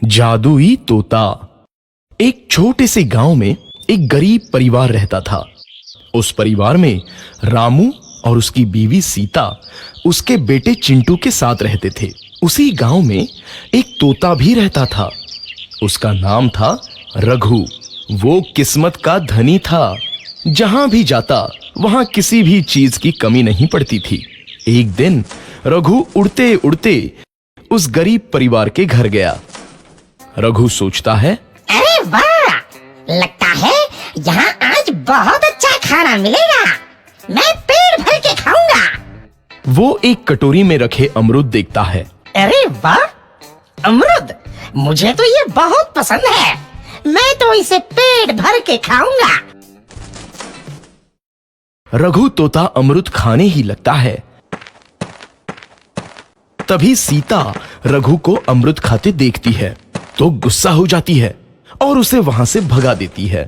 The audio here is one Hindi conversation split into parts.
जादुई तोता। एक छोटे से गांव में एक गरीब परिवार रहता था। उस परिवार में रामू और उसकी बीवी सीता उसके बेटे चिंटू के साथ रहते थे। उसी गांव में एक तोता भी रहता था। उसका नाम था रघु। वो किस्मत का धनी था। जहां भी जाता वहां किसी भी चीज की कमी नहीं पड़ती थी। एक दिन रघु उड़ते उड़ते उस गरीब परिवार के घर गया। रघु सोचता है, अरे वाह, लगता है यहाँ आज बहुत अच्छा खाना मिलेगा। मैं पेट भर के खाऊंगा। वो एक कटोरी में रखे अमरूद देखता है। अरे वाह, अमरूद, मुझे तो ये बहुत पसंद है। मैं तो इसे पेट भर के खाऊंगा। रघु तोता अमरूद खाने ही लगता है। तभी सीता रघु को अमरूद खाते देखती है तो गुस्सा हो जाती है और उसे वहां से भगा देती है।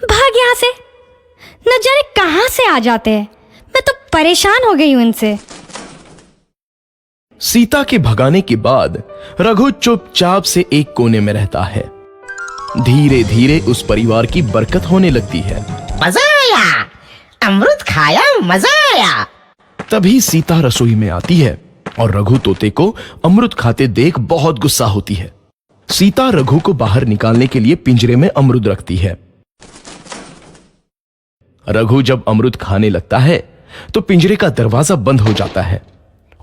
भाग यहाँ से, न जाने कहां से आ जाते हैं। मैं तो परेशान हो गई हूं इनसे। सीता के भगाने के बाद रघु चुपचाप से एक कोने में रहता है। धीरे धीरे उस परिवार की बरकत होने लगती है। मजा आया, अमरूद खाया, मजा आया। तभी सीता रसोई में आती है और रघु तोते को अमरूद खाते देख बहुत गुस्सा होती है। सीता रघु को बाहर निकालने के लिए पिंजरे में अमरूद रखती है। रघु जब अमरूद खाने लगता है तो पिंजरे का दरवाजा बंद हो जाता है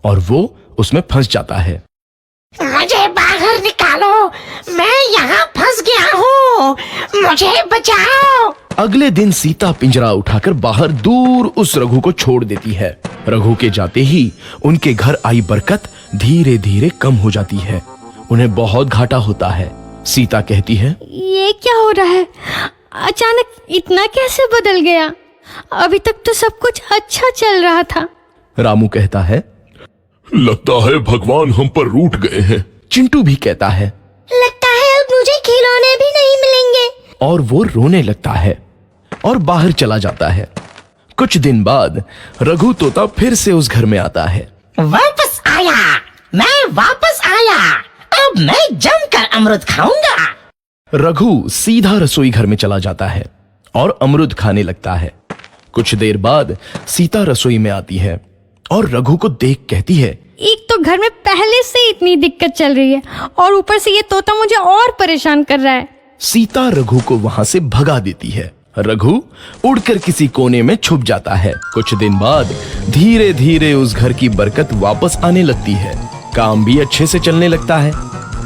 और वो उसमें फंस जाता है। मुझे बाहर निकालो, मैं यहाँ फंस गया हूँ, मुझे बचाओ। अगले दिन सीता पिंजरा उठाकर बाहर दूर उस रघु को छोड़ देती है। रघु के जाते ही उनके घर आई बरकत धीरे धीरे कम हो जाती है। उन्हें बहुत घाटा होता है। सीता कहती है, ये क्या हो रहा है? अचानक इतना कैसे बदल गया? अभी तक तो सब कुछ अच्छा चल रहा था। रामू कहता है, लगता है भगवान हम पर रूठ गए हैं। चिंटू भी कहता है, लगता है अब मुझे खिलौने भी नहीं मिलेंगे। और वो रोने लगता है और बाहर चला जाता है। कुछ दिन बाद रघु तोता फिर से उस घर में आता है। वापस आया, मैं वापस आया। अब मैं जमकर अमरूद खाऊंगा। रघु सीधा रसोई घर में चला जाता है और अमरूद खाने लगता है। कुछ देर बाद सीता रसोई में आती है और रघु को देख कहती है, एक तो घर में पहले से इतनी दिक्कत चल रही है और ऊपर से ये तोता मुझे और परेशान कर रहा है। सीता रघु को वहां से भगा देती है। रघु उड़कर किसी कोने में छुप जाता है। कुछ दिन बाद धीरे धीरे उस घर की बरकत वापस आने लगती है। काम भी अच्छे से चलने लगता है।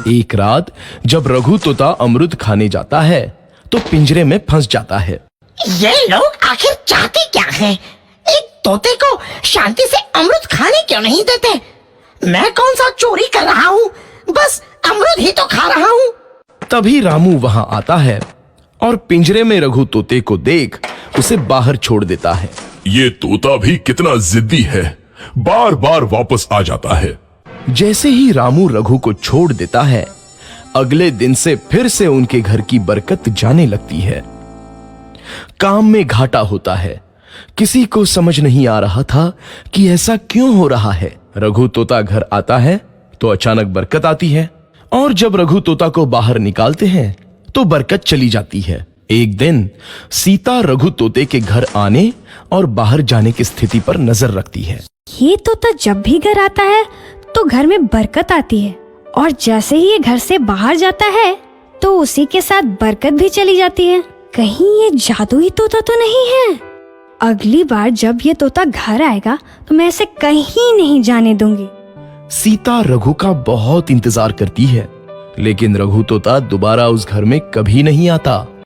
एक रात जब रघु तोता अमरूद खाने जाता है तो पिंजरे में फंस जाता है। ये लोग आखिर चाहते क्या हैं? एक तोते को शांति से अमरूद खाने क्यों नहीं देते? मैं कौन सा चोरी कर रहा हूँ? बस अमरूद ही तो खा रहा हूँ। तभी रामू वहां आता है और पिंजरे में रघु तोते को देख उसे बाहर छोड़ देता है। ये तोता भी कितना जिद्दी है, बार बार वापस आ जाता है। जैसे ही रामू रघु को छोड़ देता है, अगले दिन से फिर से उनके घर की बरकत जाने लगती है। काम में घाटा होता है। किसी को समझ नहीं आ रहा था कि ऐसा क्यों हो रहा है। रघु तोता घर आता है तो अचानक बरकत आती है और जब रघु तोता को बाहर निकालते हैं तो बरकत चली जाती है। एक दिन सीता रघु तोते के घर आने और बाहर जाने की स्थिति पर नजर रखती है। ये तोता जब भी घर आता है तो घर में बरकत आती है और जैसे ही ये घर से बाहर जाता है तो उसी के साथ बरकत भी चली जाती है। कहीं ये जादुई तोता तो नहीं है? अगली बार जब ये तोता घर आएगा तो मैं इसे कहीं नहीं जाने दूंगी। सीता रघु का बहुत इंतजार करती है लेकिन रघु तोता दोबारा उस घर में कभी नहीं आता।